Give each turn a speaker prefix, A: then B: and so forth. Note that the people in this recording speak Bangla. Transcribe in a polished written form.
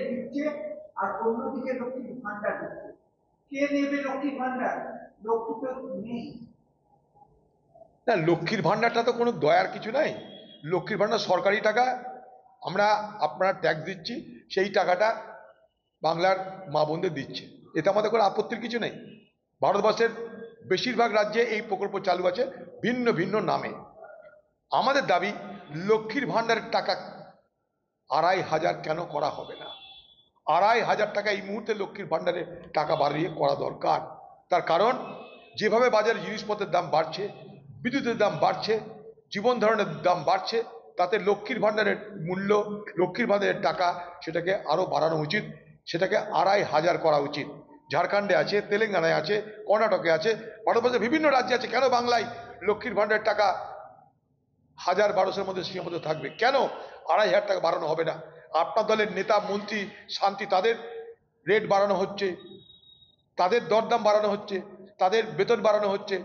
A: দিচ্ছে আর অন্যদিকে লক্ষ্মীর ভান্ডার দিচ্ছে। কে নেবে লক্ষ্মীর ভান্ডার? লক্ষ্মী তো নেই।
B: না, লক্ষ্মীর ভাণ্ডারটা তো কোনো দয়ার কিছু নাই। লক্ষ্মীর ভাণ্ডার সরকারি টাকা, আমরা আপনারা ট্যাক্স দিচ্ছি, সেই টাকাটা বাংলার মা বোনদের দিচ্ছে, এতে আমাদের কোনো আপত্তির কিছু নেই। ভারতবর্ষের বেশিরভাগ রাজ্যে এই প্রকল্প চালু আছে ভিন্ন ভিন্ন নামে। আমাদের দাবি, লক্ষ্মীর ভাণ্ডারের টাকা 2,500 কেন করা হবে না? 2,500 টাকা এই মুহূর্তে লক্ষ্মীর ভাণ্ডারে টাকা বাড়িয়ে করা দরকার। তার কারণ, যেভাবে বাজারে জিনিসপত্রের দাম বাড়ছে, বিদ্যুতের দাম বাড়ছে, জীবন ধারণের দাম বাড়ছে, তাতে লক্ষ্মীর ভাণ্ডারের মূল্য, লক্ষ্মীর ভাণ্ডারের টাকা, সেটাকে আরও বাড়ানো উচিত। সেটাকে 2,500 করা উচিত। ঝাড়খণ্ডে আছে, তেলেঙ্গানায় আছে, কর্ণাটকে আছে, ভারতবর্ষের বিভিন্ন রাজ্যে আছে। কেন বাংলায় লক্ষ্মীর ভাণ্ডারের টাকা 1,000-1,200-এর মধ্যে সীমাবদ্ধ থাকবে? কেন 2,500 টাকা বাড়ানো হবে না? আপনার দলের নেতা মন্ত্রী শান্তি, তাদের রেট বাড়ানো হচ্ছে, তাদের দরদাম বাড়ানো হচ্ছে, তাদের বেতন বাড়ানো হচ্ছে,